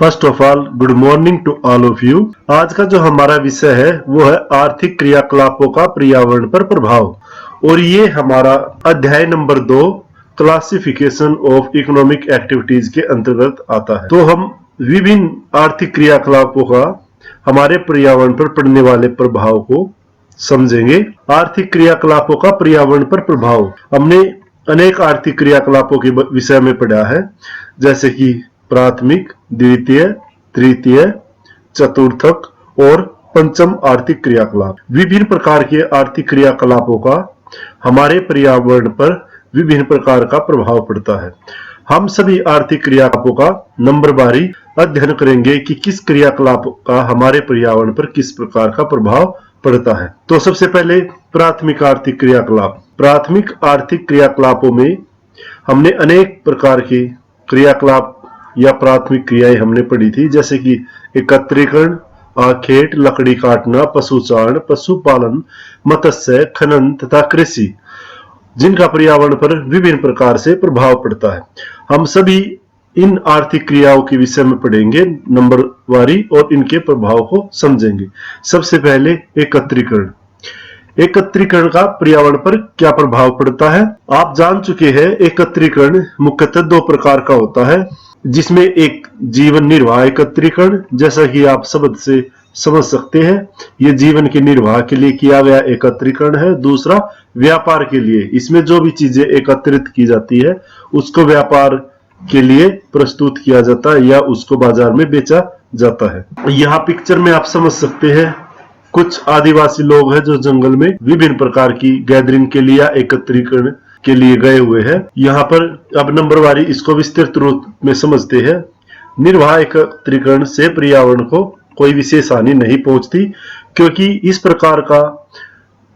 First of all good morning to all of you. आज का जो हमारा विषय है वो है आर्थिक क्रियाकलापों का पर्यावरण पर प्रभाव, और ये हमारा अध्याय number 2 classification of economic activities के अंतर्गत आता है। तो हम विभिन्न आर्थिक क्रियाकलापों का हमारे पर्यावरण पर पड़ने वाले प्रभाव को समझेंगे। आर्थिक क्रियाकलापों का पर्यावरण पर प्रभाव, हमने अनेक आर्थिक क्रियाकलापों के विषय में पढ़ा है, जैसे कि प्राथमिक, द्वितीय, तृतीय, चतुर्थक और पंचम आर्थिक क्रियाकलाप। विभिन्न प्रकार के आर्थिक क्रियाकलापों का हमारे पर्यावरण पर विभिन्न प्रकार का प्रभाव पड़ता है। हम सभी आर्थिक क्रियाकलापों का नंबरवारी अध्ययन करेंगे कि किस क्रियाकलाप का हमारे पर्यावरण पर किस प्रकार का प्रभाव पड़ता है। तो सबसे पहले प्राथमिक आर्थिक क्रियाकलाप। प्राथमिक आर्थिक क्रियाकलापों में हमने अनेक प्रकार के क्रियाकलाप या प्राथमिक क्रियाएं हमने पढ़ी थी, जैसे कि एकत्रीकरण, आखेट, लकड़ी काटना, पशुचारण, पशुपालन, मत्स्य, खनन तथा कृषि, जिनका पर्यावरण पर विभिन्न प्रकार से प्रभाव पड़ता है। हम सभी इन आर्थिक क्रियाओं के विषय में पढ़ेंगे नंबरवारी और इनके प्रभाव को समझेंगे। सबसे पहले एकत्रीकरण। एकत्रीकरण का पर्यावरण पर क्या प्रभाव पड़ता है, आप जान चुके हैं। एकत्रीकरण मुख्यतः 2 प्रकार का होता है, जिसमें एक जीवन निर्वाह एकत्रीकरण, जैसा कि आप शब्द से समझ सकते हैं, ये जीवन के निर्वाह के लिए किया गया एकत्रीकरण है। दूसरा व्यापार के लिए, इसमें जो भी चीजें एकत्रित की जाती है उसको व्यापार के लिए प्रस्तुत किया जाता है या उसको बाजार में बेचा जाता है। यहाँ पिक्चर में आप समझ सकते हैं, कुछ आदिवासी लोग हैं जो जंगल में विभिन्न प्रकार की गैदरिंग के लिए या एकत्रीकरण के लिए गए हुए हैं। यहाँ पर अब नंबरवारी इसको विस्तृत रूप में समझते हैं। निर्वाह एकत्रीकरण से पर्यावरण को कोई विशेष हानि नहीं पहुंचती, क्योंकि इस प्रकार का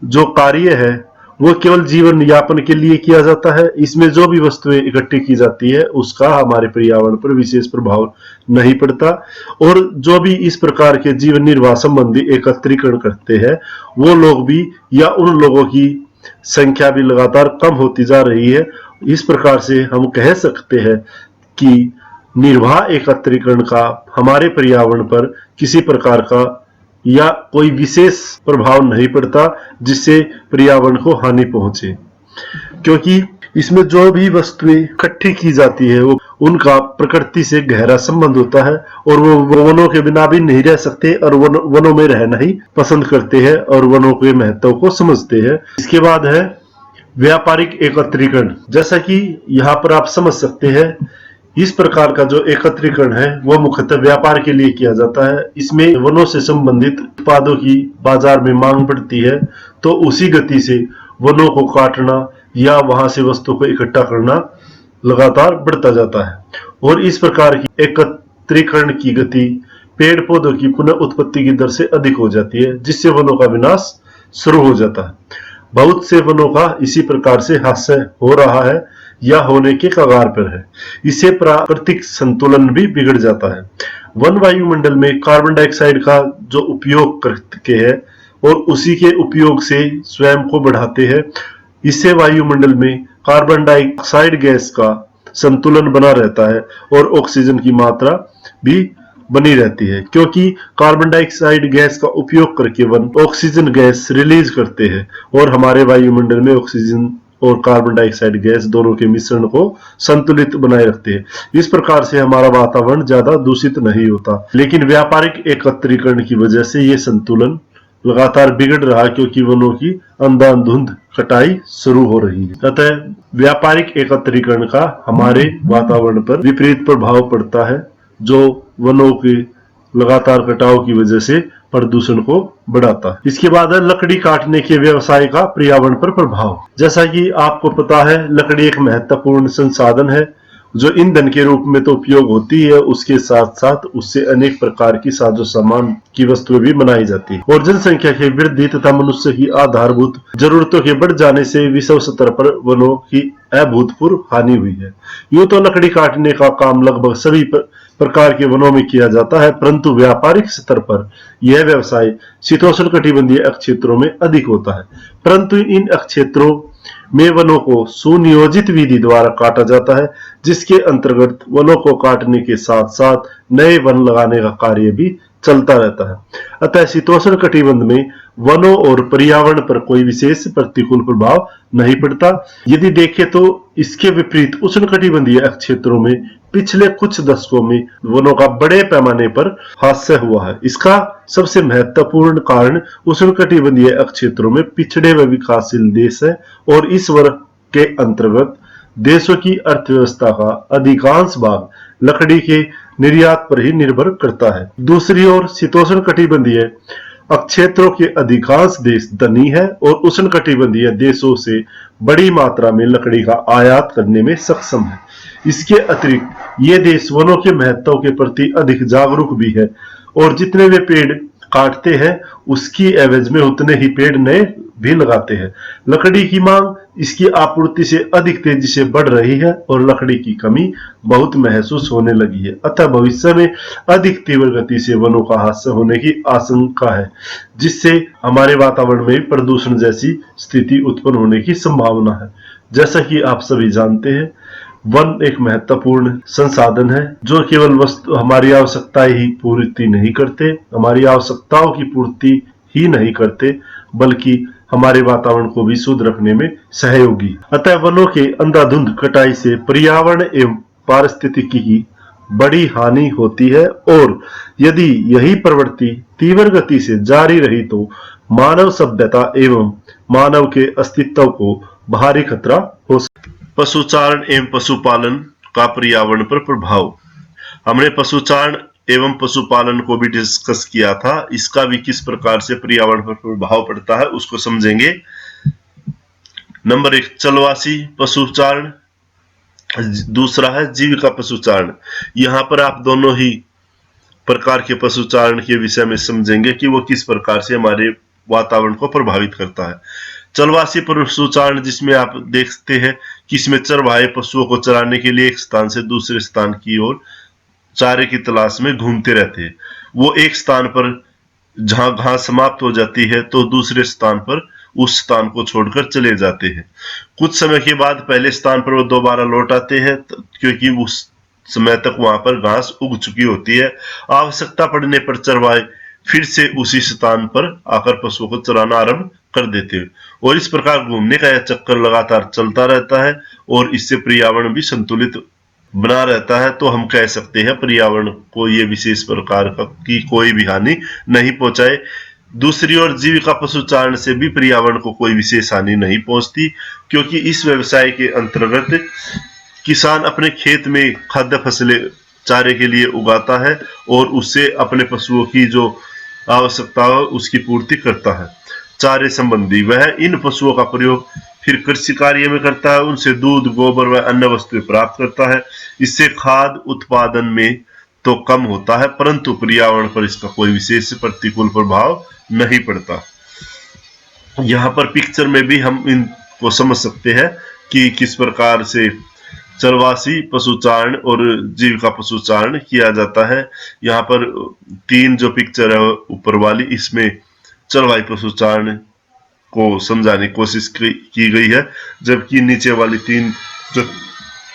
जो कार्य है वो केवल जीवन यापन के लिए किया जाता है। इसमें जो भी वस्तुएं इकट्ठी की जाती है उसका हमारे पर्यावरण पर विशेष प्रभाव नहीं पड़ता, और जो भी इस प्रकार के जीवन निर्वाह संबंधी एकत्रीकरण करते हैं वो लोग भी या उन लोगों की संख्या भी लगातार कम होती जा रही है। इस प्रकार से हम कह सकते हैं कि निर्वाह एकत्रीकरण का हमारे पर्यावरण पर किसी प्रकार का या कोई विशेष प्रभाव नहीं पड़ता जिससे पर्यावरण को हानि पहुंचे, क्योंकि इसमें जो भी वस्तुएं इकट्ठी की जाती है वो उनका प्रकृति से गहरा संबंध होता है, और वो वनों के बिना भी नहीं रह सकते और वनों में रहना ही पसंद करते हैं और वनों के महत्व को समझते हैं। इसके बाद है व्यापारिक एकत्रीकरण। जैसा कि यहाँ पर आप समझ सकते हैं, इस प्रकार का जो एकत्रीकरण है वो मुख्यतः व्यापार के लिए किया जाता है। इसमें वनों से संबंधित उत्पादों की बाजार में मांग बढ़ती है, तो उसी गति से वनों को काटना या वहां से वस्तु को इकट्ठा करना लगातार बढ़ता जाता है, और इस प्रकार की एकत्रीकरण की गति पेड़ पौधों की पुनः उत्पत्ति की दर से अधिक हो जाती है, जिससे वनों का विनाश शुरू हो जाता है। बहुत से वनों का इसी प्रकार से ह्रास हो रहा है या होने के कगार पर है। इससे प्राकृतिक संतुलन भी बिगड़ जाता है। वन वायुमंडल में कार्बन डाइऑक्साइड का जो उपयोग करते हैं और उसी के उपयोग से स्वयं को बढ़ाते हैं, इससे वायुमंडल में कार्बन डाइऑक्साइड गैस का संतुलन बना रहता है और ऑक्सीजन की मात्रा भी बनी रहती है, क्योंकि कार्बन डाइऑक्साइड गैस का उपयोग करके वन ऑक्सीजन गैस रिलीज करते हैं और हमारे वायुमंडल में ऑक्सीजन और कार्बन डाइऑक्साइड गैस दोनों के मिश्रण को संतुलित बनाए रखते हैं। इस प्रकार से हमारा वातावरण ज्यादा दूषित नहीं होता, लेकिन व्यापारिक एकत्रीकरण की वजह से ये संतुलन लगातार बिगड़ रहा है, क्योंकि वनों की अंधाधुंध कटाई शुरू हो रही है। अतः व्यापारिक एकत्रीकरण का हमारे वातावरण पर विपरीत प्रभाव पड़ता है, जो वनों के लगातार कटाव की वजह से प्रदूषण को बढ़ाता है। इसके बाद है लकड़ी काटने के व्यवसाय का पर्यावरण पर प्रभाव। जैसा कि आपको पता है, लकड़ी एक महत्वपूर्ण संसाधन है जो ईंधन के रूप में तो उपयोग होती है, उसके साथ साथ उससे अनेक प्रकार की साजो सामान की वस्तुएं भी बनाई जाती है, और जनसंख्या की वृद्धि तथा मनुष्य की आधारभूत जरूरतों के बढ़ जाने से विश्व स्तर पर वनों की अभूतपूर्व हानि हुई है। यूं तो लकड़ी काटने का काम लगभग सभी प्रकार के वनों में किया जाता है, परंतु व्यापारिक स्तर पर यह व्यवसाय शीतोष्ण कटिबंधीय क्षेत्रों में अधिक होता है। परंतु इन क्षेत्रों में वनों को सुनियोजित विधि द्वारा काटा जाता है, जिसके अंतर्गत वनों को काटने के साथ साथ नए वन लगाने का कार्य भी चलता रहता है। अतः शीतोष्ण कटिबंध में वनों और पर्यावरण पर कोई विशेष प्रतिकूल प्रभाव नहीं पड़ता। यदि देखें तो इसके विपरीत उष्णकटिबंधीय क्षेत्रों में पिछले कुछ दशकों में वनों का बड़े पैमाने पर ह्रास हुआ है। इसका सबसे महत्वपूर्ण कारण उष्णकटिबंधीय क्षेत्रों में पिछड़े व विकासशील देश है और इस वर्ग के अंतर्गत देशों की अर्थव्यवस्था का अधिकांश भाग लकड़ी के निर्यात पर ही निर्भर करता है। दूसरी ओर शीतोष्ण कटिबंधीय क्षेत्रों के अधिकांश देश धनी है और उष्णकटिबंधीय देशों से बड़ी मात्रा में लकड़ी का आयात करने में सक्षम है। इसके अतिरिक्त ये देश वनों के महत्व के प्रति अधिक जागरूक भी है और जितने वे पेड़ काटते हैं उसकी एवज में उतने ही पेड़ नए भी लगाते हैं। लकड़ी की मांग इसकी आपूर्ति से अधिक तेजी से बढ़ रही है और लकड़ी की कमी बहुत महसूस होने लगी है। अतः भविष्य में अधिक तीव्र गति से वनों का ह्रास होने की आशंका है, जिससे हमारे वातावरण में प्रदूषण जैसी स्थिति उत्पन्न होने की संभावना है। जैसा कि आप सभी जानते हैं, वन एक महत्वपूर्ण संसाधन है जो केवल हमारी आवश्यकताएं ही पूर्ति नहीं करते, हमारी आवश्यकताओं की पूर्ति ही नहीं करते, बल्कि हमारे वातावरण को भी शुद्ध रखने में सहयोगी। अतः वनों के अंधाधुंध कटाई से पर्यावरण एवं पारिस्थितिकी की बड़ी हानि होती है और यदि यही प्रवृत्ति तीव्र गति से जारी रही तो मानव सभ्यता एवं मानव के अस्तित्व को भारी खतरा हो सकता है। पशुचारण एवं पशुपालन का पर्यावरण पर प्रभाव। हमने पशुचारण एवं पशुपालन को भी डिस्कस किया था। इसका भी किस प्रकार से पर्यावरण पर प्रभाव पड़ता है उसको समझेंगे। नंबर 1 चलवासी पशुचारण, दूसरा है जीविका पशुचारण। यहाँ पर आप दोनों ही प्रकार के पशुचारण के विषय में समझेंगे कि वो किस प्रकार से हमारे वातावरण को प्रभावित करता है। चलवासी पशुचारण जिसमें आप देखते हैं कि इसमें चरवाहे पशुओं को चराने के लिए एक स्थान से दूसरे स्थान की ओर चारे की तलाश में घूमते रहते हैं। वो एक स्थान पर जहां घास समाप्त हो जाती है तो दूसरे स्थान पर उस स्थान को छोड़कर चले जाते हैं। कुछ समय के बाद पहले स्थान पर वो दोबारा लौट आते हैं क्योंकि उस समय तक वहां पर घास उग चुकी होती है। आवश्यकता पड़ने पर चरवाहे फिर से उसी स्थान पर आकर पशुओं को चराना आरंभ कर देते हैं और इस प्रकार घूमने का यह चक्कर लगातार चलता रहता है और इससे पर्यावरण भी संतुलित बना रहता है। तो हम कह सकते हैं पर्यावरण को ये विशेष प्रकार की कोई भी हानि नहीं पहुंचाए। दूसरी ओर जीविका पशुचारण से भी पर्यावरण को कोई विशेष हानि नहीं पहुंचती, क्योंकि इस व्यवसाय के अंतर्गत किसान अपने खेत में खाद्य फसलें चारे के लिए उगाता है और उससे अपने पशुओं की जो आवश्यकता है उसकी पूर्ति करता है। चारे संबंधी वह इन पशुओं का प्रयोग फिर कृषि कार्य में करता है, उनसे दूध, गोबर व अन्य वस्तुएं प्राप्त करता है। इससे खाद्य उत्पादन में तो कम होता है, परंतु पर्यावरण पर इसका कोई विशेष प्रतिकूल प्रभाव नहीं पड़ता। यहाँ पर पिक्चर में भी हम इनको समझ सकते हैं कि किस प्रकार से चरवासी पशुचारण और जीविका पशुचारण किया जाता है। यहाँ पर 3 जो पिक्चर है ऊपर वाली, इसमें चरवाही पशुचारण को समझाने की कोशिश की गई है, जबकि नीचे वाली 3 जो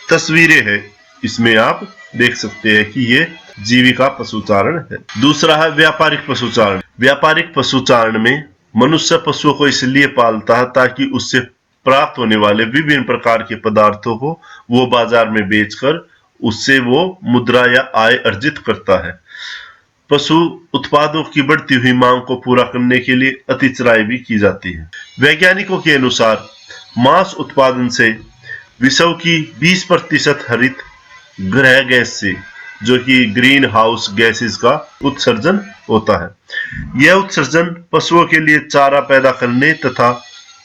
तस्वीरें हैं इसमें आप देख सकते हैं कि ये जीविका पशुचारण है। दूसरा है व्यापारिक पशुचारण। व्यापारिक पशुचारण में मनुष्य पशुओं को इसलिए पालता है ताकि उससे प्राप्त होने वाले विभिन्न प्रकार के पदार्थों को वो बाजार में बेचकर उससे वो मुद्रा या आय अर्जित करता है। पशु उत्पादों की बढ़ती हुई मांग को पूरा करने के लिए अतिचराई भी की जाती है। वैज्ञानिकों के अनुसार मांस उत्पादन से विश्व की 20% हरित गृह गैस से, जो कि ग्रीन हाउस गैसेस का उत्सर्जन होता है। यह उत्सर्जन पशुओं के लिए चारा पैदा करने तथा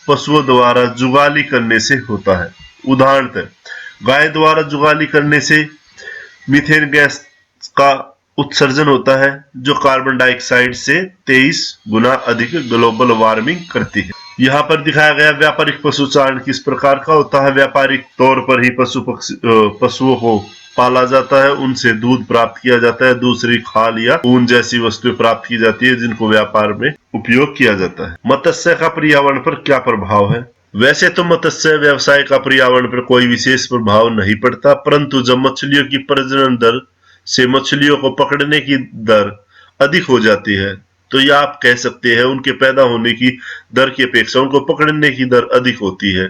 पशुओं द्वारा जुगाली करने से होता है। उदाहरणतः गाय द्वारा जुगाली करने से मीथेन गैस का उत्सर्जन होता है, जो कार्बन डाइऑक्साइड से 23 गुना अधिक ग्लोबल वार्मिंग करती है। यहाँ पर दिखाया गया व्यापारिक पशुचारण किस प्रकार का होता है। व्यापारिक तौर पर ही पशुओं को पाला जाता है, उनसे दूध प्राप्त किया जाता है, दूसरी खाल या ऊन जैसी वस्तुएं प्राप्त की जाती है जिनको व्यापार में उपयोग किया जाता है। मत्स्य का पर्यावरण पर क्या प्रभाव है। वैसे तो मत्स्य व्यवसाय का पर्यावरण पर कोई विशेष प्रभाव नहीं पड़ता, परंतु जब मछलियों की प्रजनन दर से मछलियों को पकड़ने की दर अधिक हो जाती है, तो यह आप कह सकते हैं उनके पैदा होने की दर की अपेक्षा उनको पकड़ने की दर अधिक होती है।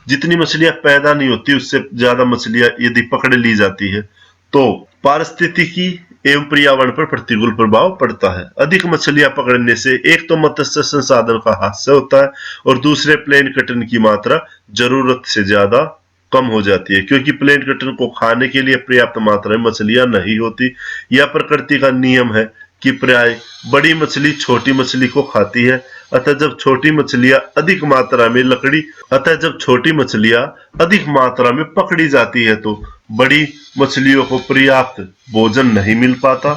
जितनी मछलियां पैदा नहीं होती उससे ज्यादा मछलियां यदि पकड़ ली जाती है तो पारिस्थितिकी एवं पर्यावरण पर प्रतिकूल प्रभाव पड़ता है। अधिक मछलियां पकड़ने से एक तो मत्स्य संसाधन का हास्य होता है और दूसरे प्लेन कटन की मात्रा जरूरत से ज्यादा कम हो जाती है, क्योंकि प्लेन कटन को खाने के लिए पर्याप्त मात्रा में मछलियां नहीं होती। यह प्रकृति का नियम है कि प्राय बड़ी मछली छोटी मछली को खाती है। अतः जब छोटी मछलियां अधिक मात्रा में पकड़ी जाती है तो बड़ी मछलियों को पर्याप्त भोजन नहीं मिल पाता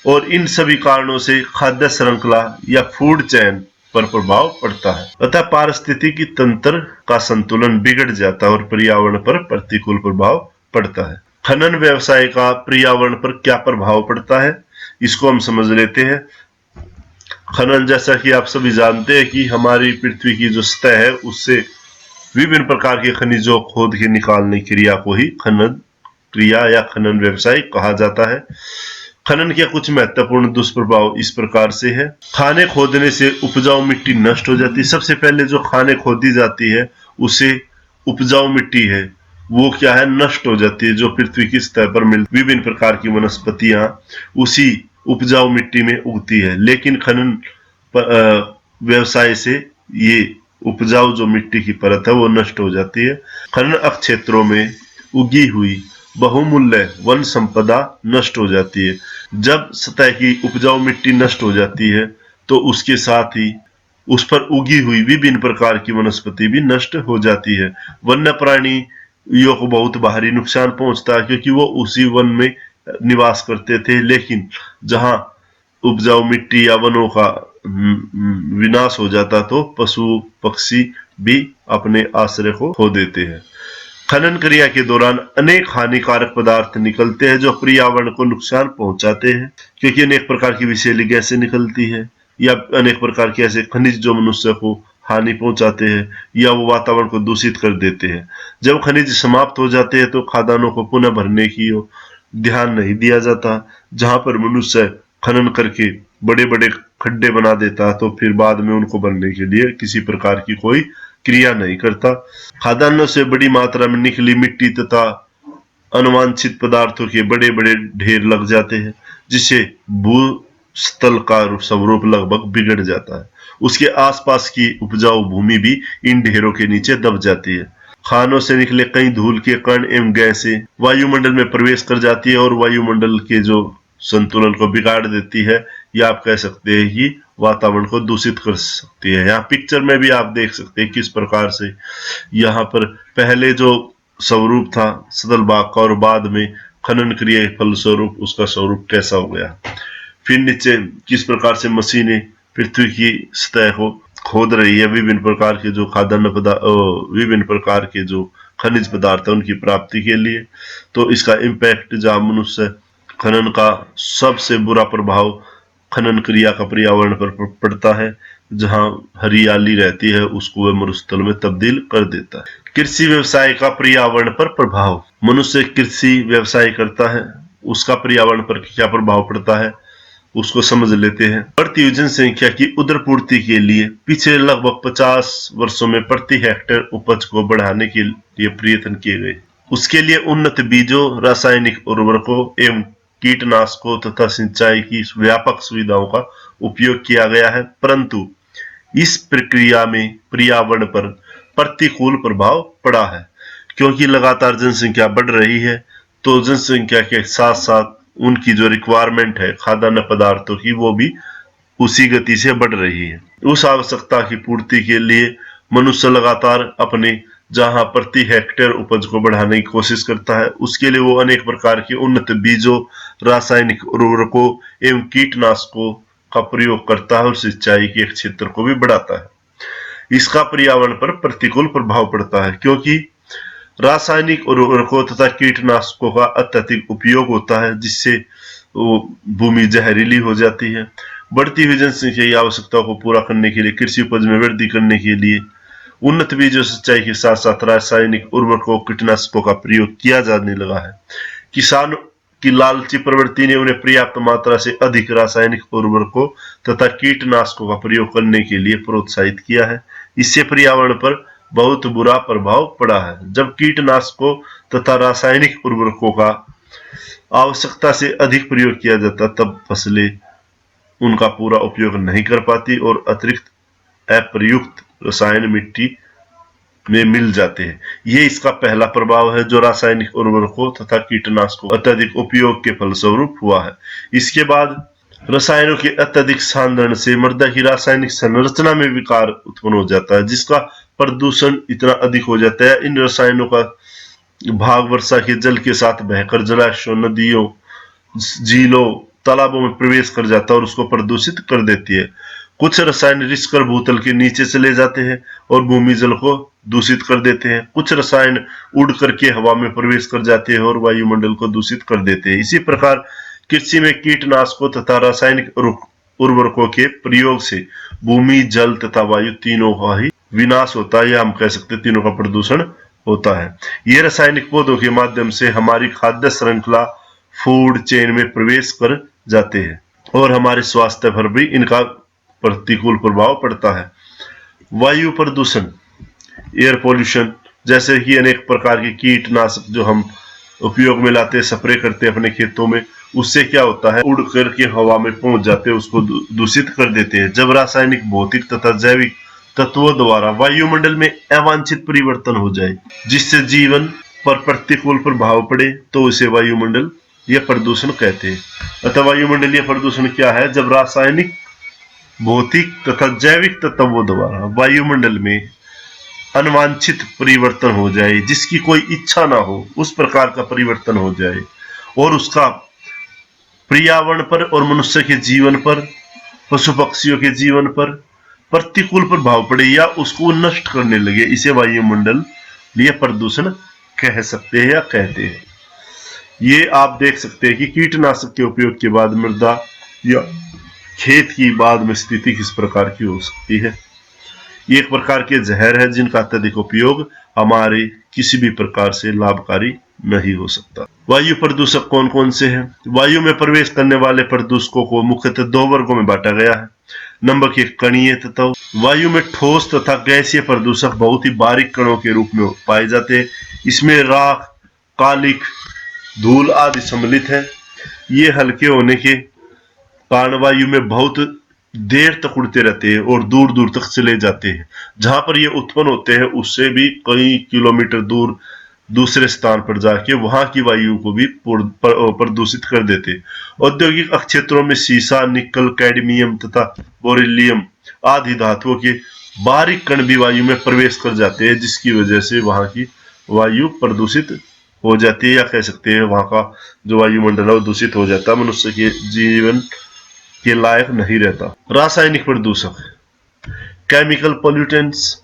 और इन सभी कारणों से खाद्य श्रृंखला या फूड चेन पर प्रभाव पड़ता है। अतः पारिस्थितिकी तंत्र का संतुलन बिगड़ जाता है और पर्यावरण पर प्रतिकूल प्रभाव पड़ता है। खनन व्यवसाय का पर्यावरण पर क्या प्रभाव पड़ता है, इसको हम समझ लेते हैं। खनन, जैसा कि आप सभी जानते हैं कि हमारी पृथ्वी की जो सतह है उससे विभिन्न प्रकार के खनिजों खोद के निकालने की क्रिया को ही खनन क्रिया या खनन व्यवसाय कहा जाता है। खनन के कुछ महत्वपूर्ण दुष्प्रभाव इस प्रकार से है। खाने खोदने से उपजाऊ मिट्टी नष्ट हो जाती है। सबसे पहले जो खाने खोदी जाती है उसे उपजाऊ मिट्टी है वो क्या है, नष्ट हो जाती है। जो पृथ्वी की सतह पर मिलती विभिन्न प्रकार की वनस्पतियां उसी उपजाऊ मिट्टी में उगती है, लेकिन खनन व्यवसाय से ये उपजाऊ जो मिट्टी की परत है वो नष्ट हो जाती है। खनन क्षेत्रों में उगी हुई बहुमूल्य वन संपदा नष्ट हो जाती है। जब सतह की उपजाऊ मिट्टी नष्ट हो जाती है तो उसके साथ ही उस पर उगी हुई विभिन्न प्रकार की वनस्पति भी नष्ट हो जाती है। वन्य प्राणियों को बहुत भारी नुकसान पहुंचता है क्योंकि वो उसी वन में निवास करते थे, लेकिन जहां उपजाऊ मिट्टी या वनों का विनाश हो जाता तो पशु पक्षी भी अपने आश्रय को खो देते हैं। खनन क्रिया के दौरान अनेक हानिकारक पदार्थ निकलते हैं जो पर्यावरण को नुकसान पहुंचाते हैं, क्योंकि अनेक प्रकार की विषैली गैसें निकलती है या अनेक प्रकार के ऐसे खनिज जो मनुष्य को हानि पहुंचाते हैं या वो वातावरण को दूषित कर देते हैं। जब खनिज समाप्त हो जाते हैं तो खदानों को पुनः भरने की ध्यान नहीं दिया जाता। जहां पर मनुष्य खनन करके बड़े बड़े खड्डे बना देता तो फिर बाद में उनको भरने के लिए किसी प्रकार की कोई क्रिया नहीं करता। खदानों से बड़ी मात्रा में निकली मिट्टी तथा अनवांछित पदार्थों के बड़े बड़े ढेर लग जाते हैं, जिससे भूस्थल का स्वरूप लगभग बिगड़ जाता है। उसके आसपास की उपजाऊ भूमि भी इन ढेरों के नीचे दब जाती है। खानों से निकले कई धूल के कण एवं गैसें वायुमंडल में प्रवेश कर जाती है और वायुमंडल के जो संतुलन को बिगाड़ देती है, या आप कह सकते हैं कि वातावरण को दूषित कर सकती है। यहाँ पिक्चर में भी आप देख सकते हैं किस प्रकार से यहाँ पर पहले जो स्वरूप था सतल भाग का और बाद में खनन क्रिया के फलस्वरूप उसका स्वरूप कैसा हो गया। फिर नीचे किस प्रकार से मशीनें पृथ्वी की सतह को खोद रही है विभिन्न प्रकार के जो विभिन्न प्रकार के जो खनिज पदार्थ है उनकी प्राप्ति के लिए। तो इसका इम्पैक्ट जहाँ मनुष्य खनन का सबसे बुरा प्रभाव खनन क्रिया का पर्यावरण पर पड़ता है, जहां हरियाली रहती है उसको वह मरुस्थल में तब्दील कर देता है। कृषि व्यवसाय का पर्यावरण पर प्रभाव। मनुष्य कृषि व्यवसाय करता है, उसका पर्यावरण पर क्या प्रभाव पड़ता है उसको समझ लेते हैं। बढ़ती हुई जनसंख्या की उदरपूर्ति के लिए पिछले लगभग 50 वर्षों में प्रति हेक्टेयर उपज को बढ़ाने के लिए प्रयत्न किए गए। उसके लिए उन्नत बीजों, रासायनिक उर्वरकों एवं कीटनाशकों तथा सिंचाई की व्यापक सुविधाओं का उपयोग किया गया है, परंतु इस प्रक्रिया में पर्यावरण पर प्रतिकूल प्रभाव पड़ा है। क्योंकि लगातार जनसंख्या बढ़ रही है तो जनसंख्या के साथ साथ उनकी जो रिक्वायरमेंट है खाद्यान्न पदार्थों की वो भी उसी गति से बढ़ रही है। उस आवश्यकता की पूर्ति के लिए मनुष्य लगातार अपने जहां प्रति हेक्टेयर उपज को बढ़ाने की कोशिश करता है, उसके लिए वो अनेक प्रकार के उन्नत बीजों, रासायनिक उर्वरकों एवं कीटनाशकों का प्रयोग करता है और सिंचाई के क्षेत्र को भी बढ़ाता है। इसका पर्यावरण पर प्रतिकूल प्रभाव पड़ता है क्योंकि रासायनिक उर्वरकों तथा कीटनाशकों का अत्यधिक उपयोग होता है, जिससे भूमि जहरीली हो जाती है। बढ़ती हुई जनसंख्या की आवश्यकताओं को पूरा करने के लिए कृषि उपज में वृद्धि करने के लिए उन्नत बीजों सिंचाई के साथ साथ रासायनिक उर्वरकों कीटनाशकों का प्रयोग किया जाने लगा है। किसान की लालची प्रवृत्ति ने उन्हें पर्याप्त मात्रा से अधिक रासायनिक उर्वरकों तथा कीटनाशकों का प्रयोग करने के लिए प्रोत्साहित किया है। इससे पर्यावरण पर बहुत बुरा प्रभाव पड़ा है। जब कीटनाशकों तथा रासायनिक उर्वरकों का आवश्यकता से अधिक प्रयोग किया जाता तब फसलें उनका पूरा उपयोग नहीं कर पाती और अतिरिक्त अप्रयुक्त रसायन मिट्टी में मिल जाते हैं। ये इसका पहला प्रभाव है जो रासायनिक उर्वरकों तथा कीटनाशकों अत्यधिक उपयोग के फलस्वरूप हुआ है। इसके बाद रसायनों के अत्यधिक सांद्रण से मृदा की रासायनिक संरचना में विकार उत्पन्न हो जाता है, जिसका प्रदूषण इतना अधिक हो जाता है। इन रसायनों का भाग वर्षा के जल के साथ बहकर जलाशयों, नदियों, झीलों, तालाबों में प्रवेश कर जाता है और उसको प्रदूषित कर देती है। कुछ रसायन रिसकर भूतल के नीचे चले जाते हैं और भूमि जल को दूषित कर देते हैं। कुछ रसायन उड़ करके हवा में प्रवेश कर जाते हैं और वायुमंडल को दूषित कर देते हैं। इसी प्रकार कृषि में कीटनाशकों तथा रासायनिक उर्वरकों के प्रयोग से भूमि, जल तथा वायु तीनों का ही विनाश होता है, या हम कह सकते हैं तीनों का प्रदूषण होता है। ये रासायनिक पौधों के माध्यम से हमारी खाद्य श्रृंखला, फूड चेन में प्रवेश कर जाते हैं और हमारे स्वास्थ्य पर भी इनका प्रतिकूल प्रभाव पड़ता है। वायु प्रदूषण, एयर पोल्यूशन, जैसे कि अनेक प्रकार के कीटनाशक जो हम उपयोग में लाते हैं, स्प्रे करते हैं अपने खेतों में, उससे क्या होता है, उड़ करके हवा में पहुंच जाते हैं, उसको दूषित कर देते हैं। जब रासायनिक, भौतिक तथा जैविक तत्वों द्वारा वायुमंडल में अवांछित परिवर्तन हो जाए जिससे जीवन पर प्रतिकूल प्रभाव पड़े तो उसे वायुमंडल या प्रदूषण कहते हैं। अतः वायुमंडलीय प्रदूषण क्या है? जब रासायनिक, भौतिक तथा जैविक तत्वों द्वारा वायुमंडल में अनवांछित परिवर्तन हो जाए, जिसकी कोई इच्छा ना हो, उस प्रकार का परिवर्तन हो जाए और उसका पर्यावरण पर और मनुष्य के जीवन पर, पशु पक्षियों के जीवन पर प्रतिकूल प्रभाव पड़े या उसको नष्ट करने लगे, इसे वायुमंडलीय प्रदूषण कह सकते हैं या कहते हैं। ये आप देख सकते हैं कि कीटनाशक के उपयोग के बाद मृदा या खेत की बाद में स्थिति किस प्रकार की हो सकती है। ये एक प्रकार के जहर है जिनका अत्यधिक उपयोग हमारे किसी भी प्रकार से लाभकारी नहीं हो सकता। वायु प्रदूषक कौन कौन से हैं? वायु में प्रवेश करने वाले प्रदूषकों को मुख्यतः दो वर्गों में बांटा गया है। नंबर 1, कणीय तत्व। वायु में ठोस तथा गैसीय प्रदूषक बहुत ही बारीक कणों के रूप में पाए जाते हैं। इसमें राख, कालिक, धूल आदि सम्मिलित है। ये हल्के होने के कारण वायु में बहुत देर तक उड़ते रहते हैं और दूर दूर तक चले जाते हैं। जहां पर ये उत्पन्न होते हैं उससे भी कई किलोमीटर दूर दूसरे स्थान पर जाके वहां की वायु को भी प्रदूषित कर देते हैं। औद्योगिक क्षेत्रों में सीसा, निकल, कैडमियम तथा बोरिलियम आदि धातुओं के बारीक कण भी वायु में प्रवेश कर जाते हैं, जिसकी वजह से वहां की वायु प्रदूषित हो जाती है, या कह सकते हैं वहां का जो वायुमंडल है वो दूषित हो जाता है, मनुष्य के जीवन के लायक नहीं रहता। रासायनिक प्रदूषक, केमिकल पोल्यूटेंट्स,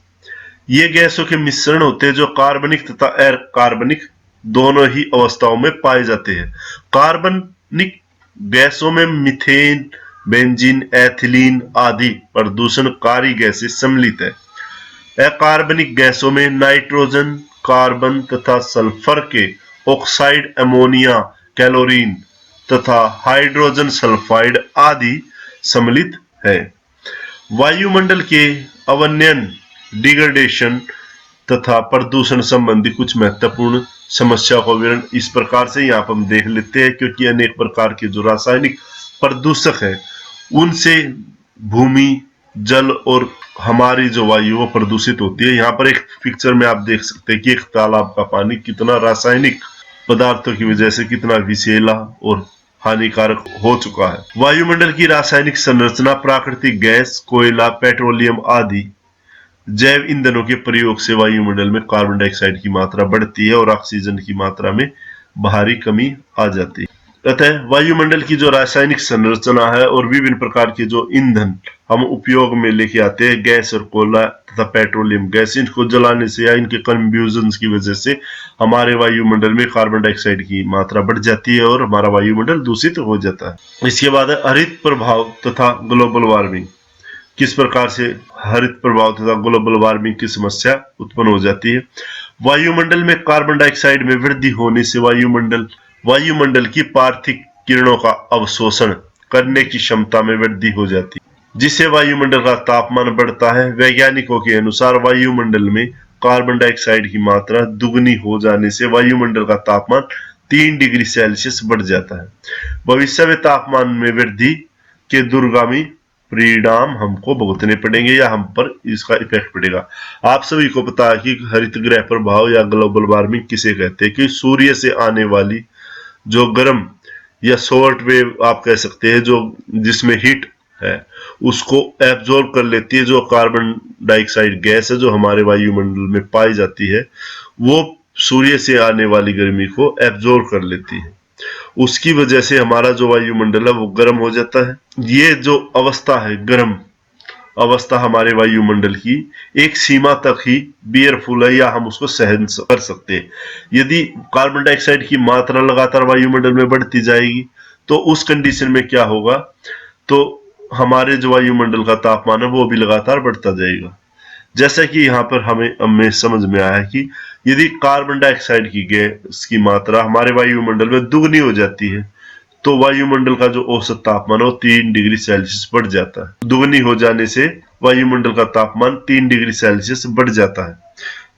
ये गैसों के मिश्रण होते हैं जो कार्बनिक तथा अकार्बनिक दोनों ही अवस्थाओं में पाए जाते हैं। कार्बनिक गैसों में मीथेन, बेंजीन, एथिलीन आदि प्रदूषणकारी गैसें सम्मिलित है। अकार्बनिक गैसों में नाइट्रोजन, कार्बन तथा सल्फर के ऑक्साइड, अमोनिया, क्लोरीन तथा हाइड्रोजन सल्फाइड आदि सम्मिलित है। वायुमंडल के अवनयन, डिग्रेडेशन तथा प्रदूषण संबंधी कुछ महत्वपूर्ण समस्या का विवरण इस प्रकार से यहाँ पर हम देख लेते हैं, क्योंकि अनेक प्रकार के जो रासायनिक प्रदूषक है उनसे भूमि, जल और हमारी जो वायु वो प्रदूषित होती है। यहाँ पर एक पिक्चर में आप देख सकते हैं कि एक तालाब का पानी कितना रासायनिक पदार्थों की वजह से कितना विषैला और हानिकारक हो चुका है। वायुमंडल की रासायनिक संरचना प्राकृतिक गैस, कोयला, पेट्रोलियम आदि जैव ईंधनों के प्रयोग से वायुमंडल में कार्बन डाइऑक्साइड की मात्रा बढ़ती है और ऑक्सीजन की मात्रा में भारी कमी आ जाती है। अतः वायुमंडल की जो रासायनिक संरचना है और विभिन्न प्रकार के जो ईंधन हम उपयोग में लेके आते हैं, गैस और कोयला तथा पेट्रोलियम गैस, इनको जलाने से या इनके कंब्यूजन की वजह से हमारे वायुमंडल में कार्बन डाइऑक्साइड की मात्रा बढ़ जाती है और हमारा वायुमंडल दूषित हो जाता है। इसके बाद है हरित प्रभाव तथा ग्लोबल वार्मिंग। किस प्रकार से हरित प्रभाव तथा ग्लोबल वार्मिंग की समस्या उत्पन्न हो जाती है। वायुमंडल में कार्बन डाइऑक्साइड में वृद्धि होने से वायुमंडल की पार्थिव किरणों का अवशोषण करने की क्षमता में वृद्धि हो जाती है, जिससे वायुमंडल का तापमान बढ़ता है। वैज्ञानिकों के अनुसार वायुमंडल में कार्बन डाइऑक्साइड की मात्रा दुगनी हो जाने से वायुमंडल का तापमान 3 डिग्री सेल्सियस बढ़ जाता है। भविष्य में तापमान में वृद्धि के दूरगामी परिणाम हमको भुगतने पड़ेंगे या हम पर इसका इफेक्ट पड़ेगा। आप सभी को पता है कि हरित गृह प्रभाव या ग्लोबल वार्मिंग किसे कहते हैं, कि सूर्य से आने वाली जो गर्म या शॉर्ट वेव आप कह सकते हैं, जो जिसमें हीट है, उसको एब्जॉर्ब कर लेती है। जो कार्बन डाइऑक्साइड गैस है जो हमारे वायुमंडल में पाई जाती है, वो सूर्य से आने वाली गर्मी को एब्जॉर्ब कर लेती है। उसकी वजह से हमारा जो वायुमंडल है वो गर्म हो जाता है। ये जो अवस्था है, गर्म अवस्था हमारे वायुमंडल की, एक सीमा तक ही बियरफुल है या हम उसको सहन कर सकते हैं। यदि कार्बन डाइऑक्साइड की मात्रा लगातार वायुमंडल में बढ़ती जाएगी तो उस कंडीशन में क्या होगा, तो हमारे जो वायुमंडल का तापमान है वो भी लगातार बढ़ता जाएगा। जैसा कि यहाँ पर हमें समझ में आया कि यदि कार्बन डाइऑक्साइड की गैस की मात्रा हमारे वायुमंडल में दुगनी हो जाती है तो वायुमंडल का जो औसत तापमान है वो 3 डिग्री सेल्सियस बढ़ जाता है। दुगनी हो जाने से वायुमंडल का तापमान 3 डिग्री सेल्सियस बढ़ जाता है।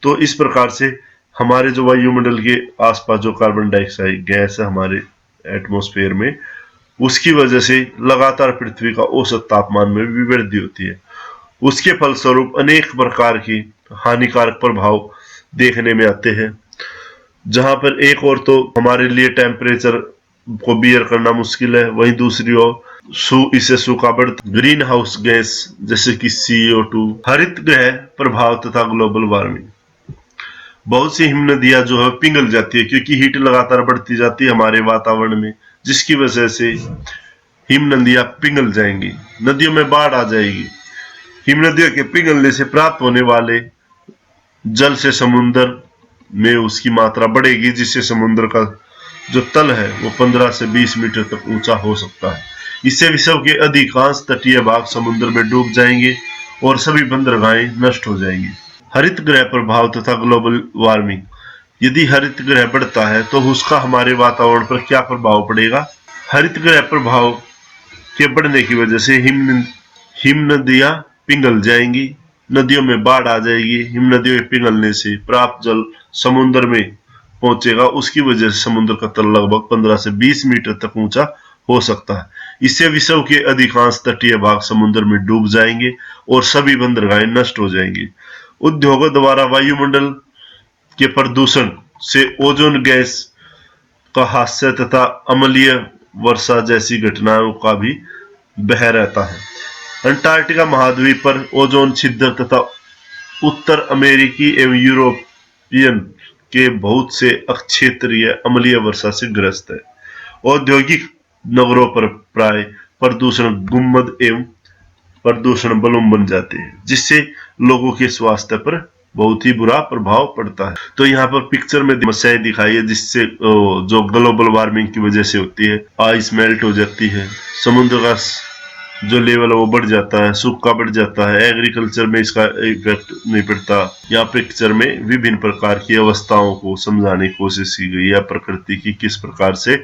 तो इस प्रकार से हमारे जो वायुमंडल के आसपास जो कार्बन डाइऑक्साइड गैस है हमारे एटमॉस्फेयर में, उसकी वजह से लगातार पृथ्वी का औसत तापमान में भी वृद्धि होती है। उसके फलस्वरूप अनेक प्रकार की हानिकारक प्रभाव देखने में आते हैं, जहां पर एक और तो हमारे लिए टेम्परेचर को बियर करना मुश्किल है, वहीं दूसरी ओर इससे सूखा बढ़ता, ग्रीन हाउस गैस जैसे कि CO2, हरित गृह प्रभाव तथा ग्लोबल वार्मिंग। बहुत सी हिम नदियां जो है पिघल जाती है क्योंकि हीट लगातार बढ़ती जाती है हमारे वातावरण में, जिसकी वजह से हिम नदियां पिघल जाएंगी, नदियों में बाढ़ आ जाएगी। हिम नदियों के पिघलने से प्राप्त होने वाले जल से समुद्र में उसकी मात्रा बढ़ेगी, जिससे समुद्र का जो तल है वो 15 से 20 मीटर तक ऊंचा हो सकता है। इससे विश्व के अधिकांश तटीय भाग समुद्र में डूब जाएंगे और सभी बंदरगाहें नष्ट हो जाएंगी। हरित गृह प्रभाव तथा ग्लोबल वार्मिंग। यदि हरित गृह बढ़ता है तो उसका हमारे वातावरण पर क्या प्रभाव पड़ेगा। हरित गृह प्रभाव के बढ़ने की वजह से हिम नदियां पिघल जाएंगी, नदियों में बाढ़ आ जाएगी। हिम नदियों के पिघलने से प्राप्त जल समुद्र में पहुंचेगा, उसकी वजह से समुद्र का तल लगभग 15 से 20 मीटर तक ऊंचा हो सकता है। इससे विश्व के अधिकांश तटीय भाग समुद्र में डूब जाएंगे और सभी बंदरगाहें नष्ट हो जाएंगी। उद्योगों द्वारा वायुमंडल के प्रदूषण से ओजोन गैस का हास्य तथा अम्लीय वर्षा जैसी घटनाओं का भी बह रहता है। अंटार्कटिका महाद्वीप पर ओजोन छिद्र तथा उत्तर अमेरिकी एवं यूरोपियन के बहुत से अक्षेत्रीय अम्लीय वर्षा से ग्रस्त है। औद्योगिक नगरों पर प्राय प्रदूषण गुम्बद एवं प्रदूषण बलून बन जाते हैं, जिससे लोगों के स्वास्थ्य पर बहुत ही बुरा प्रभाव पड़ता है। तो यहाँ पर पिक्चर में समस्याएं दिखाई है जिससे जो ग्लोबल वार्मिंग की वजह से होती है, आइस मेल्ट हो जाती है, समुद्र का जो लेवल है वो बढ़ जाता है, सूखा बढ़ जाता है। एग्रीकल्चर में इसका इफेक्ट नहीं पड़ता। यहाँ पिक्चर में विभिन्न प्रकार की अवस्थाओं को समझाने की कोशिश की गई है, प्रकृति की किस प्रकार से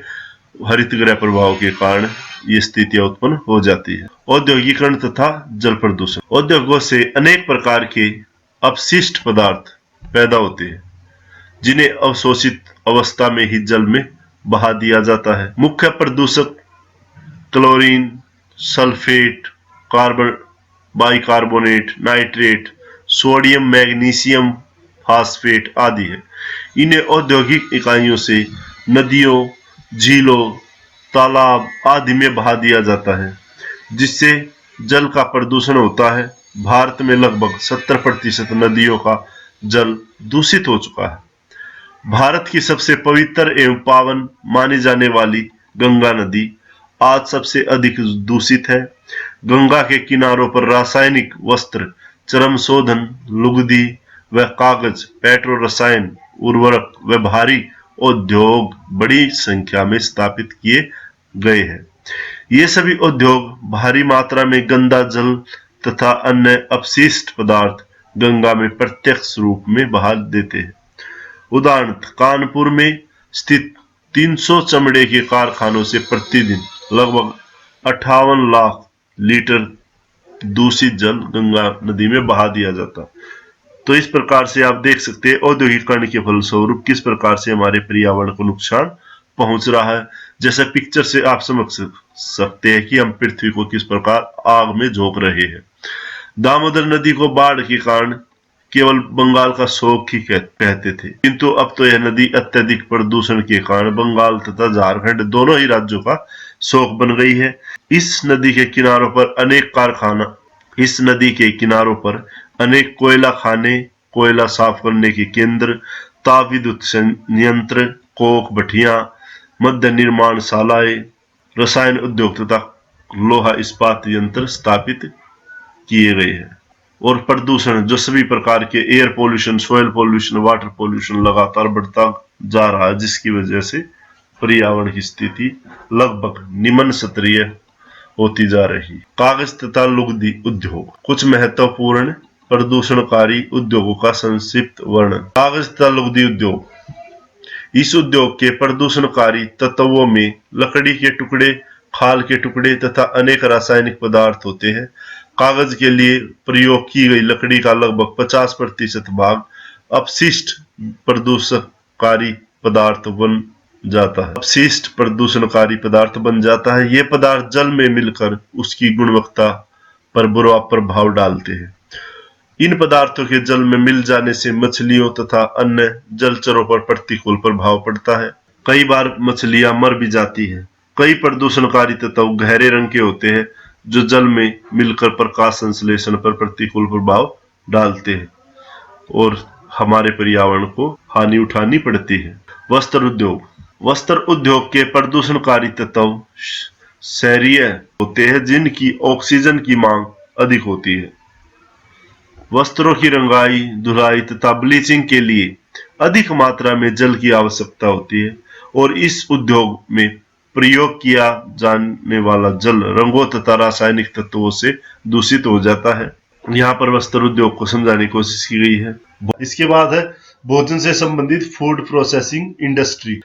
हरित गृह प्रभाव के कारण ये स्थितियां उत्पन्न हो जाती है। औद्योगिकरण तथा जल प्रदूषण। उद्योगों से अनेक प्रकार के अपशिष्ट पदार्थ पैदा होते हैं, जिन्हें अवशोषित अवस्था में ही जल में बहा दिया जाता है। मुख्य प्रदूषक chlorine, sulphate, carbon bicarbonate, nitrate, sodium, magnesium phosphate आदि है। इन्हें औद्योगिक इकाइयों से नदियों, झीलों, तालाब आदि में बहा दिया जाता है, जिससे जल का प्रदूषण होता है। भारत में लगभग 70% नदियों का जल दूषित हो चुका है। भारत की सबसे पवित्र एवं पावन मानी जाने वाली गंगा नदी आज सबसे अधिक दूषित है। गंगा के किनारों पर रासायनिक वस्त्र, चर्म शोधन, लुगदी व कागज, पेट्रो रसायन, उर्वरक व भारी उद्योग बड़ी संख्या में स्थापित किए गए हैं। ये सभी उद्योग भारी मात्रा में गंदा जल तथा अन्य अपशिष्ट पदार्थ गंगा में प्रत्यक्ष रूप में बहा देते हैं। उदाहरण, कानपुर में स्थित 300 चमड़े के कारखानों से प्रतिदिन लगभग 58 लाख लीटर दूषित जल गंगा नदी में बहा दिया जाता। तो इस प्रकार से आप देख सकते हैं औद्योगिकरण के फलस्वरूप किस प्रकार से हमारे पर्यावरण को नुकसान पहुंच रहा है। जैसे पिक्चर से आप समझ सकते हैं कि हम पृथ्वी को किस प्रकार आग में झोंक रहे हैं। दामोदर नदी को बाढ़ के कारण केवल बंगाल का शोक ही कहते थे, किंतु अब तो यह नदी अत्यधिक प्रदूषण के कारण बंगाल तथा झारखंड दोनों ही राज्यों का शोक बन गई है। इस नदी के किनारों पर अनेक कोयला खाने, कोयला साफ करने के केंद्र, ताप विद्युत संयंत्र, कोक भट्टियां, मध्य निर्माण शालाएं, रसायन उद्योग तथा लोहा इस्पात यंत्र स्थापित किए गए हैं। और प्रदूषण जो सभी प्रकार के air pollution, soil pollution, water pollution लगातार बढ़ता जा रहा है, जिसकी वजह से पर्यावरण की स्थिति लगभग निम्न स्तरीय होती जा रही। कागज तथा लुगदी उद्योग, कुछ महत्वपूर्ण प्रदूषणकारी उद्योगों का संक्षिप्त वर्णन। कागज तथा लुगदी उद्योग, इस उद्योग के प्रदूषणकारी तत्वों में लकड़ी के टुकड़े, खाल के टुकड़े तथा अनेक रासायनिक पदार्थ होते हैं। कागज के लिए प्रयोग की गई लकड़ी का लगभग 50% भाग अपशिष्ट प्रदूषणकारी पदार्थ बन जाता है। ये पदार्थ जल में मिलकर उसकी गुणवत्ता पर बुरा प्रभाव डालते हैं। इन पदार्थों के जल में मिल जाने से मछलियों तथा अन्य जलचरों पर प्रतिकूल प्रभाव पड़ता है। कई बार मछलियां मर भी जाती हैं। कई प्रदूषणकारी तत्व गहरे रंग के होते हैं जो जल में मिलकर प्रकाश संश्लेषण पर प्रतिकूल प्रभाव डालते हैं और हमारे पर्यावरण को हानि उठानी पड़ती है। वस्त्र उद्योग, वस्त्र उद्योग के प्रदूषणकारी तत्व क्षारीय होते हैं जिनकी ऑक्सीजन की मांग अधिक होती है। वस्त्रों की रंगाई, धुलाई तथा ब्लीचिंग के लिए अधिक मात्रा में जल की आवश्यकता होती है और इस उद्योग में प्रयोग किया जाने वाला जल रंगों तथा रासायनिक तत्वों से दूषित हो जाता है। यहाँ पर वस्त्र उद्योग को समझाने की कोशिश की गई है। इसके बाद है भोजन से संबंधित फूड प्रोसेसिंग इंडस्ट्री।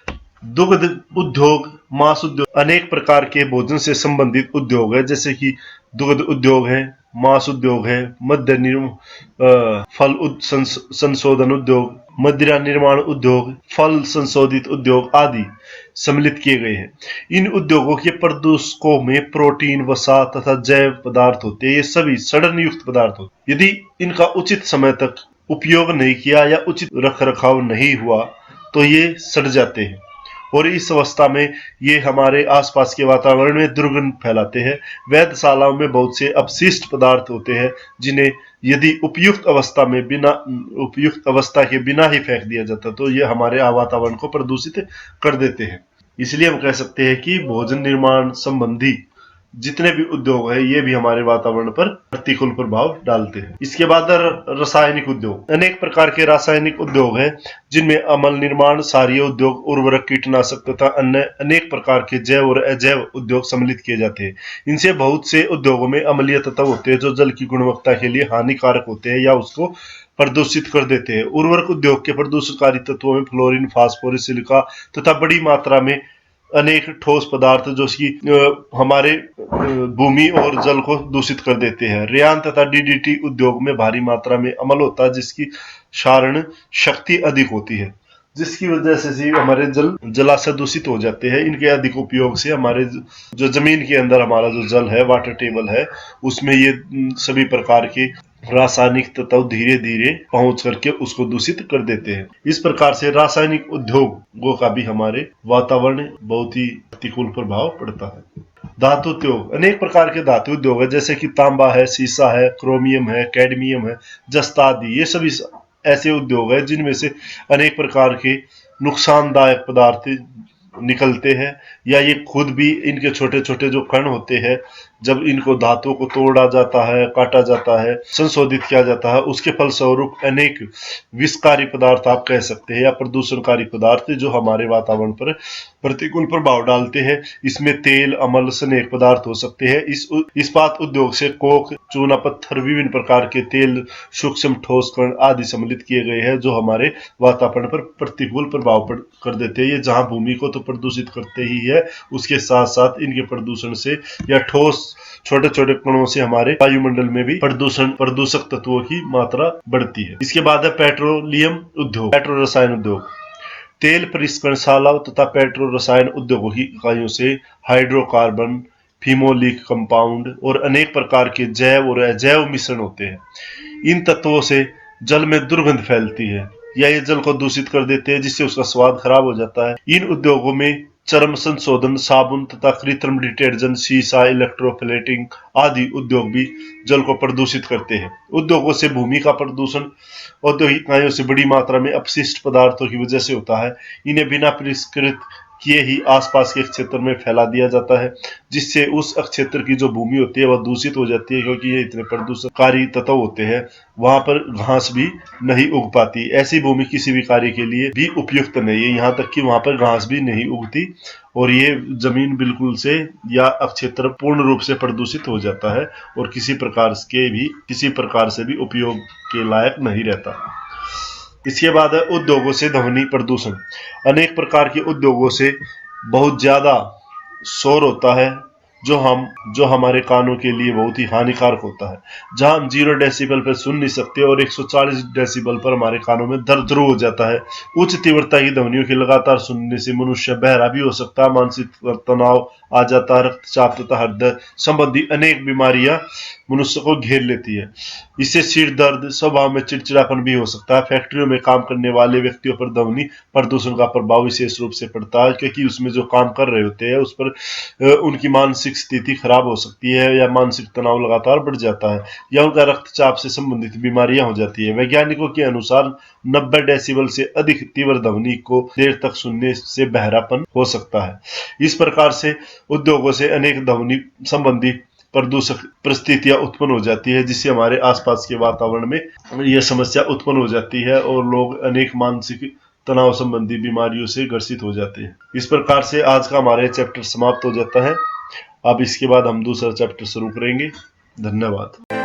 दुग्ध उद्योग, मांस उद्योग, अनेक प्रकार के भोजन से संबंधित उद्योग है, जैसे कि दुग्ध उद्योग है, मांस उद्योग है, फल संशोधन उद्योग, मदिरा निर्माण उद्योग, फल संशोधित उद्योग आदि सम्मिलित किए गए हैं। इन उद्योगों के प्रदूषकों में प्रोटीन, वसा तथा जैव पदार्थ होते हैं। ये सभी सड़न युक्त पदार्थ होते हैं। यदि इनका उचित समय तक उपयोग नहीं किया या उचित रख रखाव नहीं हुआ तो ये सड़ जाते हैं और इस अवस्था में ये हमारे आसपास के वातावरण में दुर्गंध फैलाते हैं। वेधशालाओं में बहुत से अपशिष्ट पदार्थ होते हैं जिन्हें यदि उपयुक्त अवस्था के बिना ही फेंक दिया जाता तो ये हमारे वातावरण को प्रदूषित कर देते हैं। इसलिए हम कह सकते हैं कि भोजन निर्माण संबंधी जितने भी उद्योग है ये भी हमारे वातावरण पर प्रतिकूल प्रभाव डालते हैं। इसके बाद रासायनिक उद्योग, अनेक प्रकार के रासायनिक उद्योग हैं जिनमें अमल निर्माण, सारीय उद्योग, उर्वरक, कीटनाशक तथा अन्य अनेक प्रकार के जैव और अजैव उद्योग सम्मिलित किए जाते हैं। इनसे बहुत से उद्योगों में अम्लीय तत्व होते हैं जो जल की गुणवत्ता के लिए हानिकारक होते हैं या उसको प्रदूषित कर देते हैं। उर्वरक उद्योग के प्रदूषणकारी तत्वों में फ्लोरीन, फास्फोरस, सिलिका तथा बड़ी मात्रा में अनेक ठोस पदार्थ जो कि हमारे भूमि और जल को दूषित कर देते हैं। रेयान तथा डीडीटी उद्योग में भारी मात्रा में अमल होता है जिसकी क्षारण शक्ति अधिक होती है, जिसकी वजह से हमारे जलाशय दूषित हो जाते हैं। इनके अधिक उपयोग से हमारे जो जमीन के अंदर हमारा जो जल है, वाटर टेबल है, उसमें ये सभी प्रकार के रासायनिक तत्व धीरे धीरे पहुंच करके उसको दूषित कर देते हैं। इस प्रकार से रासायनिक उद्योगों का भी हमारे वातावरण बहुत ही प्रतिकूल प्रभाव पड़ता है। धातु उद्योग, अनेक प्रकार के धातु उद्योग है जैसे कि तांबा है, सीसा है, क्रोमियम है, कैडमियम है, जस्ता आदि। ये सभी ऐसे उद्योग है जिनमें से अनेक प्रकार के नुकसानदायक पदार्थ निकलते हैं या ये खुद भी, इनके छोटे छोटे जो कण होते हैं जब इनको धातुओं को तोड़ा जाता है, काटा जाता है, संशोधित किया जाता है, उसके फलस्वरूप अनेक विषकारी पदार्थ आप कह सकते हैं या प्रदूषणकारी पदार्थ जो हमारे वातावरण पर प्रतिकूल प्रभाव डालते हैं। इसमें तेल, अम्ल, स्नेह पदार्थ हो सकते हैं। इस्पात उद्योग से कोक, चूना पत्थर, विभिन्न प्रकार के तेल, सूक्ष्म ठोस कण आदि सम्मिलित किए गए हैं जो हमारे वातावरण पर प्रतिकूल प्रभाव कर देते हैं। ये जहां भूमि को तो प्रदूषित करते ही है, उसके साथ साथ इनके प्रदूषण से या ठोस छोटे छोटे कणों से हमारे वायुमंडल में भी प्रदूषक तत्वों की मात्रा बढ़ती है। इसके बाद है पेट्रोलियम उद्योग, पेट्रो रसायन उद्योग। तेल परिष्करणशालाओं तथा पेट्रो रसायन उद्योगों की इकाइयों से हाइड्रोकार्बन, फिनोलिक कंपाउंड और अनेक प्रकार के जैव और अजैव मिश्रण होते हैं। इन तत्वों से जल में दुर्गंध फैलती है या ये जल को दूषित कर देते हैं, जिससे उसका स्वाद खराब हो जाता है। इन उद्योगों में चर्म संशोधन, साबुन तथा कृत्रिम डिटर्जेंट, शीशा, इलेक्ट्रोप्लेटिंग आदि उद्योग भी जल को प्रदूषित करते हैं। उद्योगों से भूमि का प्रदूषण औद्योगिक इकाइयों से बड़ी मात्रा में अपशिष्ट पदार्थों की वजह से होता है। इन्हें बिना परिष्कृत किए ही आसपास के क्षेत्र में फैला दिया जाता है, जिससे उस क्षेत्र की जो भूमि होती है वह दूषित हो जाती है, क्योंकि ये इतने प्रदूषणकारी तत्व होते हैं। वहां पर घास भी नहीं उग पाती। ऐसी भूमि किसी भी कार्य के लिए भी उपयुक्त नहीं है, यहाँ तक कि वहां पर घास भी नहीं उगती और ये जमीन बिल्कुल से या क्षेत्र पूर्ण रूप से प्रदूषित हो जाता है और किसी प्रकार से भी उपयोग के लायक नहीं रहता। इसके बाद है उद्योगों से ध्वनि प्रदूषण। अनेक प्रकार के उद्योगों से बहुत ज्यादा शोर होता है जो हमारे कानों के लिए बहुत ही हानिकारक होता है। जहां हम 0 डेसिबल पर सुन नहीं सकते और 140 डेसिबल पर हमारे कानों में दर्द शुरू हो जाता है। उच्च तीव्रता की ध्वनियों की लगातार सुनने से मनुष्य बहरा भी हो सकता है, मानसिक तनाव आ जाता है, रक्तचाप तथा हृदय संबंधी अनेक बीमारियां मनुष्य को घेर लेती है। इससे सिर दर्द, स्वभाव में चिड़चिड़ापन भी हो सकता है। फैक्ट्रियों में काम करने वाले व्यक्तियों पर ध्वनि प्रदूषण का प्रभाव विशेष रूप से पड़ता है, क्योंकि उसमें जो काम कर रहे होते हैं उस पर उनकी मानसिक स्थिति खराब हो सकती है या मानसिक तनाव लगातार बढ़ जाता है या उनका रक्तचाप से संबंधित बीमारियां हो जाती है। वैज्ञानिकों के अनुसार 90 डेसिबल से अधिक तीव्र ध्वनि को देर तक सुनने से बहरापन हो सकता है। इस प्रकार से उद्योगों से अनेक ध्वनि संबंधी प्रदूषक परिस्थितियां उत्पन्न हो जाती है, जिससे हमारे आसपास के वातावरण में यह समस्या उत्पन्न हो जाती है और लोग अनेक मानसिक तनाव संबंधी बीमारियों से ग्रसित हो जाते हैं। इस प्रकार से आज का हमारे चैप्टर समाप्त हो जाता है। अब इसके बाद हम दूसरा चैप्टर शुरू करेंगे। धन्यवाद।